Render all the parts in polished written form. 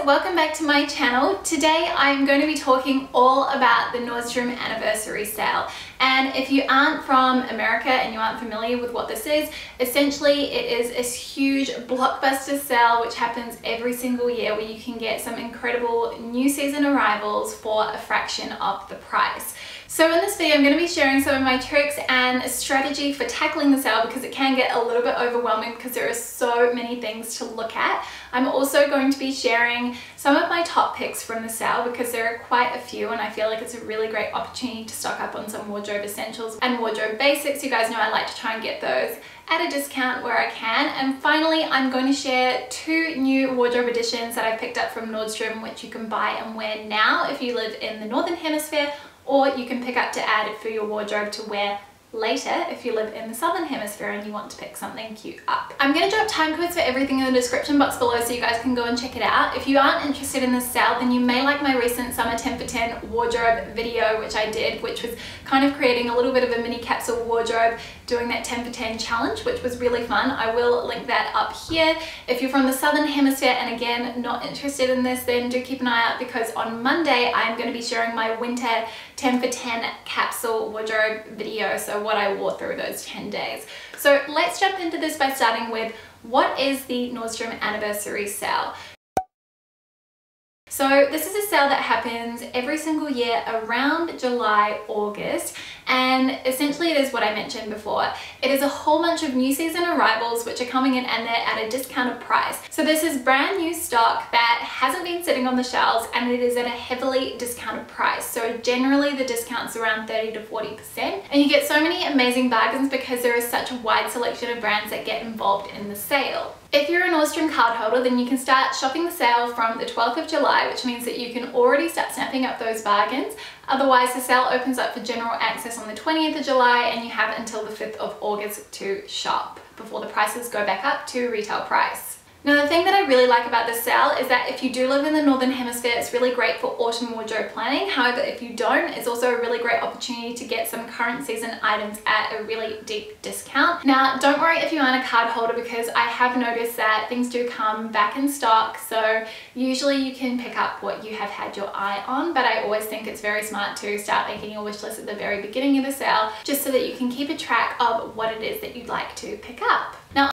welcome back to my channel. Today I'm going to be talking all about the Nordstrom Anniversary Sale. And if you aren't from America and you aren't familiar with what this is, essentially it is a huge blockbuster sale which happens every single year where you can get some incredible new season arrivals for a fraction of the price. So in this video I'm going to be sharing some of my tricks and strategy for tackling the sale because it can get a little bit overwhelming because there are so many things to look at. I'm also going to be sharing some of my top picks from the sale because there are quite a few and I feel like it's a really great opportunity to stock up on some wardrobe essentials and wardrobe basics. You guys know I like to try and get those at a discount where I can. And finally, I'm going to share 2 new wardrobe additions that I picked up from Nordstrom which you can buy and wear now if you live in the Northern Hemisphere, or you can pick up to add for your wardrobe to wear later if you live in the Southern Hemisphere and you want to pick something cute up. I'm going to drop time codes for everything in the description box below so you guys can go and check it out. If you aren't interested in this sale, then you may like my recent summer 10 for 10 wardrobe video which I did, which was kind of creating a little bit of a mini capsule wardrobe, doing that 10 for 10 challenge, which was really fun. I will link that up here. If you're from the Southern Hemisphere and again not interested in this, then do keep an eye out because on Monday I'm going to be sharing my winter 10 for 10 capsule wardrobe video, so what I wore through those 10 days. So let's jump into this by starting with what is the Nordstrom Anniversary Sale. So this is a sale that happens every single year around July, August, and essentially it is what I mentioned before. It is a whole bunch of new season arrivals which are coming in and they're at a discounted price. So this is brand new stock that hasn't been sitting on the shelves and it is at a heavily discounted price. So generally the discount's around 30 to 40%, and you get so many amazing bargains because there is such a wide selection of brands that get involved in the sale. If you're a Nordstrom card holder, then you can start shopping the sale from the 12th of July, which means that you can already start snapping up those bargains. Otherwise, the sale opens up for general access on the 20th of July and you have until the 5th of August to shop before the prices go back up to retail price. Now the thing that I really like about this sale is that if you do live in the Northern Hemisphere, it's really great for autumn wardrobe planning. However, if you don't, it's also a really great opportunity to get some current season items at a really deep discount. Now don't worry if you aren't a card holder because I have noticed that things do come back in stock, so usually you can pick up what you have had your eye on, but I always think it's very smart to start making your wish list at the very beginning of the sale just so that you can keep a track of what it is that you'd like to pick up. Now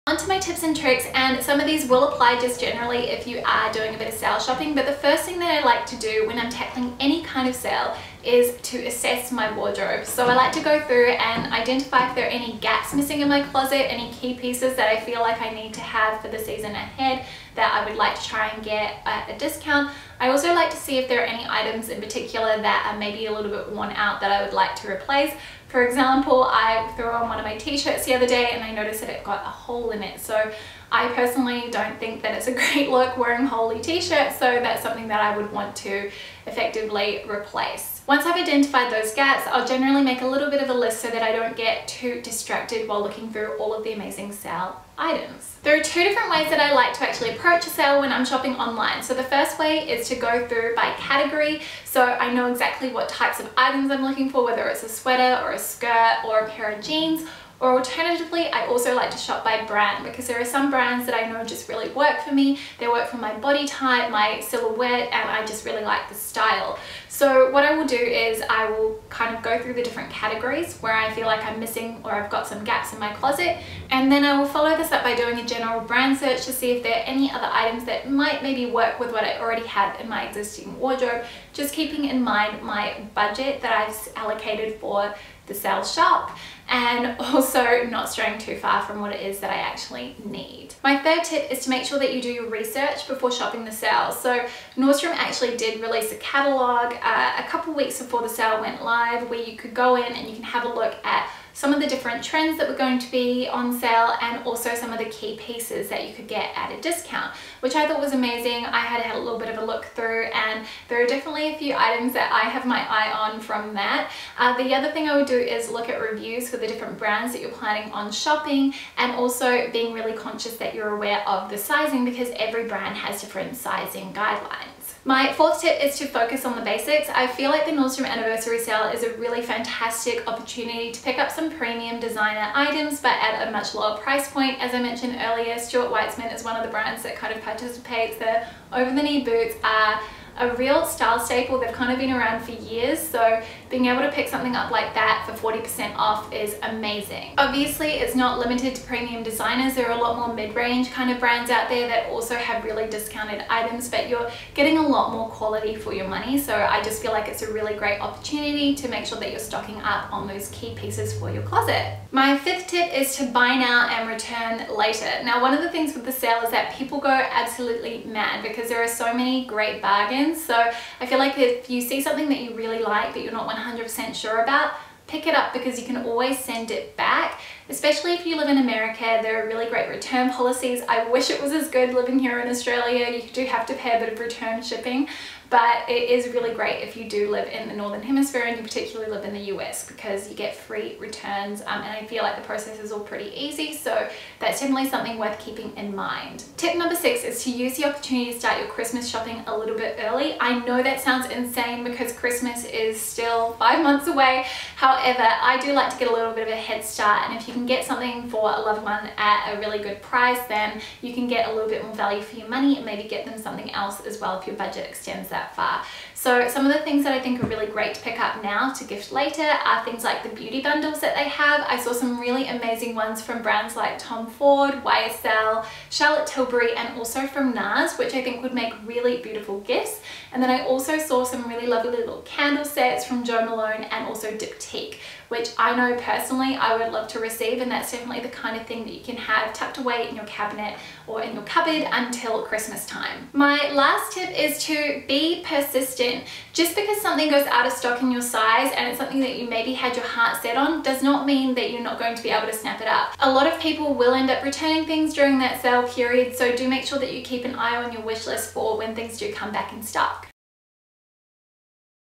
onto my tips and tricks, and some of these will apply just generally if you are doing a bit of sale shopping, but the first thing that I like to do when I'm tackling any kind of sale is to assess my wardrobe. So I like to go through and identify if there are any gaps missing in my closet, any key pieces that I feel like I need to have for the season ahead that I would like to try and get at a discount. I also like to see if there are any items in particular that are maybe a little bit worn out that I would like to replace. For example, I threw on one of my t-shirts the other day and I noticed that it got a hole in it. So I personally don't think that it's a great look wearing holey t-shirts, so that's something that I would want to effectively replace. Once I've identified those gaps, I'll generally make a little bit of a list so that I don't get too distracted while looking through all of the amazing sale items. There are 2 different ways that I like to actually approach a sale when I'm shopping online. So the first way is to go through by category, so I know exactly what types of items I'm looking for, whether it's a sweater or a skirt or a pair of jeans. Or alternatively, I also like to shop by brand because there are some brands that I know just really work for me. They work for my body type, my silhouette, and I just really like the style. So what I will do is I will kind of go through the different categories where I feel like I'm missing or I've got some gaps in my closet, and then I will follow this up by doing a general brand search to see if there are any other items that might maybe work with what I already have in my existing wardrobe, just keeping in mind my budget that I've allocated for the sale shop and also not straying too far from what it is that I actually need. My third tip is to make sure that you do your research before shopping the sale. So Nordstrom actually did release a catalogue a couple weeks before the sale went live where you could go in and you can have a look at some of the different trends that were going to be on sale and also some of the key pieces that you could get at a discount, which I thought was amazing. I had a little bit of a look through and there are definitely a few items that I have my eye on from that. The other thing I would do is look at reviews for the different brands that you're planning on shopping, and also being really conscious that you're aware of the sizing because every brand has different sizing guidelines. items. My fourth tip is to focus on the basics. I feel like the Nordstrom Anniversary Sale is a really fantastic opportunity to pick up some premium designer items but at a much lower price point. As I mentioned earlier, Stuart Weitzman is one of the brands that kind of participates. The over-the-knee boots are a real style staple. They've kind of been around for years, so being able to pick something up like that for 40% off is amazing. Obviously, it's not limited to premium designers. There are a lot more mid-range kind of brands out there that also have really discounted items, but you're getting a lot more quality for your money. So I just feel like it's a really great opportunity to make sure that you're stocking up on those key pieces for your closet. My fifth tip is to buy now and return later. Now, one of the things with the sale is that people go absolutely mad because there are so many great bargains. So I feel like if you see something that you really like but you're not 100% sure about, pick it up because you can always send it back. Especially if you live in America, there are really great return policies. I wish it was as good living here in Australia. You do have to pay a bit of return shipping, but it is really great if you do live in the Northern Hemisphere and you particularly live in the US because you get free returns, and I feel like the process is all pretty easy, so that's definitely something worth keeping in mind. Tip number 6 is to use the opportunity to start your Christmas shopping a little bit early. I know that sounds insane because Christmas is still 5 months away. However, I do like to get a little bit of a head start, and if you can get something for a loved one at a really good price, then you can get a little bit more value for your money and maybe get them something else as well if your budget extends that far. So some of the things that I think are really great to pick up now to gift later are things like the beauty bundles that they have. I saw some really amazing ones from brands like Tom Ford, YSL, Charlotte Tilbury, and also from NARS, which I think would make really beautiful gifts. And then I also saw some really lovely little candle sets from Jo Malone and also Diptyque, which I know personally I would love to receive, and that's definitely the kind of thing that you can have tucked away in your cabinet or in your cupboard until Christmas time. My last tip is to be persistent. Just because something goes out of stock in your size and it's something that you maybe had your heart set on does not mean that you're not going to be able to snap it up. A lot of people will end up returning things during that sale period, so do make sure that you keep an eye on your wish list for when things do come back in stock.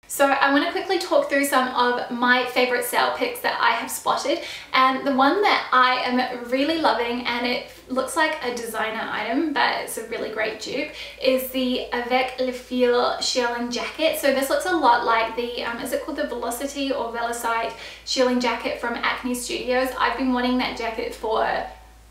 So I want to quickly talk through some of my favorite sale picks that I have spotted, and the one that I am really loving, and it looks like a designer item but it's a really great dupe, is the Avec le Fil shearling jacket. So this looks a lot like the, is it called the Velocity or Velocite shearling jacket from Acne Studios. I've been wanting that jacket for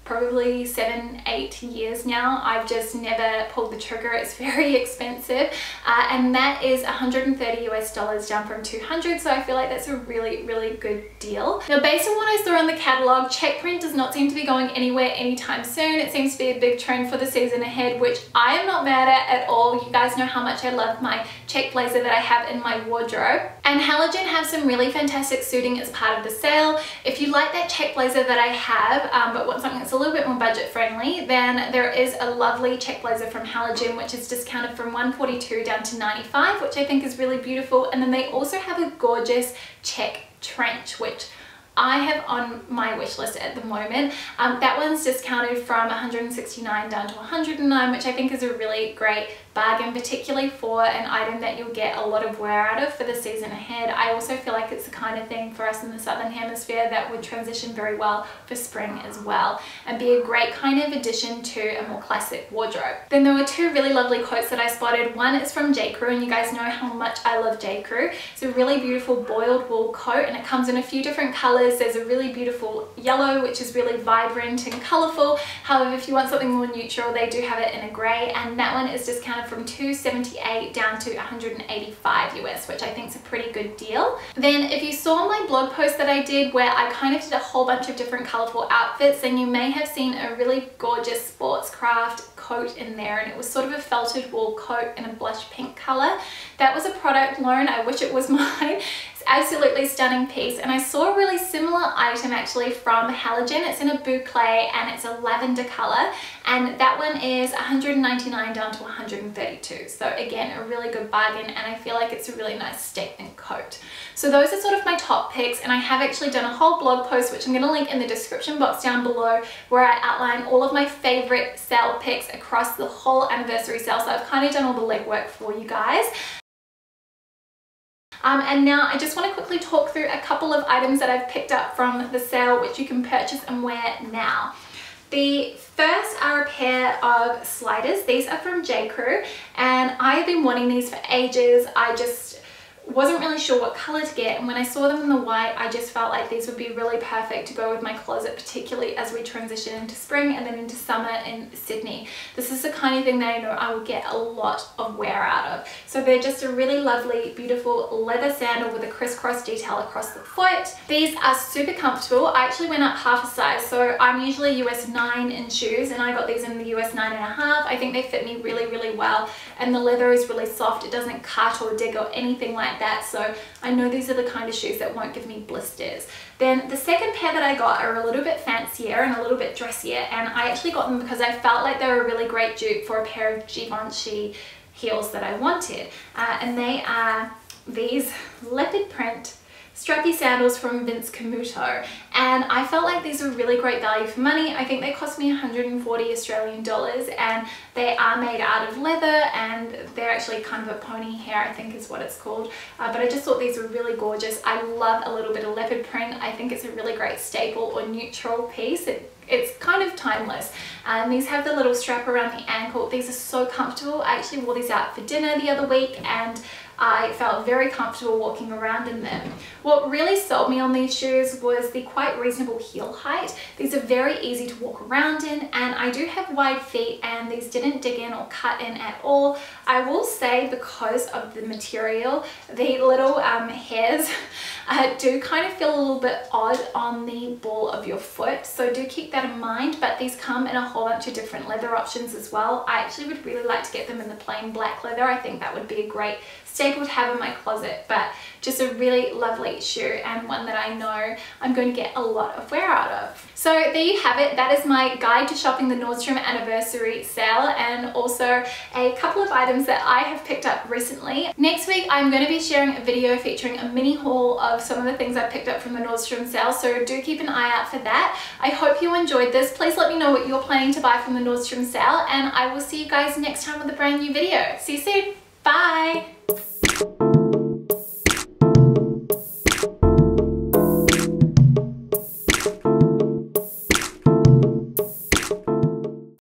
probably 7-8 years now. I've just never pulled the trigger. It's very expensive, and that is $130 US down from $200, so I feel like that's a really good deal. Now, based on what I saw in the catalog, check print does not seem to be going anywhere anytime soon. It seems to be a big trend for the season ahead, which I am not mad at all. You guys know how much I love my check blazer that I have in my wardrobe, and Halogen have some really fantastic suiting as part of the sale. If you like that check blazer that I have but want something that's a little bit more budget friendly, then there is a lovely check blazer from Halogen which is discounted from $142 down to $95, which I think is really beautiful. And then they also have a gorgeous check trench which I have on my wish list at the moment. That one's discounted from $169 down to $109, which I think is a really great bargain, particularly for an item that you'll get a lot of wear out of for the season ahead. I also feel like it's the kind of thing for us in the Southern Hemisphere that would transition very well for spring as well and be a great kind of addition to a more classic wardrobe. Then there were two really lovely coats that I spotted. One is from J. Crew, and you guys know how much I love J. Crew. It's a really beautiful boiled wool coat, and it comes in a few different colors. There's a really beautiful yellow, which is really vibrant and colorful. However, if you want something more neutral, they do have it in a gray, and that one is discounted from $278 down to $185 US, which I think is a pretty good deal. Then if you saw my blog post that I did where I kind of did a whole bunch of different colorful outfits, then you may have seen a really gorgeous sportscraft coat in there, and it was sort of a felted wool coat in a blush pink color. That was a product loan. I wish it was mine. It's absolutely stunning piece, and I saw a really similar item actually from Halogen. It's in a boucle and it's a lavender color, and that one is $199 down to $132. So again, a really good bargain, and I feel like it's a really nice statement coat. So those are sort of my top picks, and I have actually done a whole blog post which I'm going to link in the description box down below, where I outline all of my favorite sale picks across the whole anniversary sale. So I've kind of done all the legwork for you guys. And now I just want to quickly talk through a couple of items that I've picked up from the sale which you can purchase and wear now. The first are a pair of sliders. These are from J. Crew, and I've been wanting these for ages. I just wasn't really sure what color to get, and when I saw them in the white, I just felt like these would be really perfect to go with my closet, particularly as we transition into spring and then into summer in Sydney. This is the kind of thing that I know I will get a lot of wear out of. So they're just a really lovely, beautiful leather sandal with a crisscross detail across the foot. These are super comfortable. I actually went up half a size, so I'm usually US 9 in shoes, and I got these in the US 9.5. I think they fit me really, really well, and the leather is really soft. It doesn't cut or dig or anything like that, so I know these are the kind of shoes that won't give me blisters. Then the second pair that I got are a little bit fancier and a little bit dressier, and I actually got them because I felt like they were a really great dupe for a pair of Givenchy heels that I wanted, and they are these leopard print strappy sandals from Vince Camuto, and I felt like these were really great value for money. I think they cost me 140 Australian dollars, and they are made out of leather, and they're actually kind of a pony hair, I think is what it's called, but I just thought these were really gorgeous. I love a little bit of leopard print. I think it's a really great staple or neutral piece. It's kind of timeless. These have the little strap around the ankle. These are so comfortable. I actually wore these out for dinner the other week, and I felt very comfortable walking around in them. What really sold me on these shoes was the quite reasonable heel height. These are very easy to walk around in, and I do have wide feet, and these didn't dig in or cut in at all. I will say, because of the material, the little hairs do kind of feel a little bit odd on the ball of your foot, so do keep that in mind. But these come in a whole bunch of different leather options as well. I actually would really like to get them in the plain black leather. I think that would be a great staple to have in my closet, but just a really lovely shoe, and one that I know I'm going to get a lot of wear out of. So there you have it. That is my guide to shopping the Nordstrom Anniversary Sale, and also a couple of items that I have picked up recently. Next week I'm going to be sharing a video featuring a mini haul of some of the things I picked up from the Nordstrom sale, so do keep an eye out for that. I hope you enjoyed this. Please let me know what you're planning to buy from the Nordstrom sale, and I will see you guys next time with a brand new video. See you soon. Bye!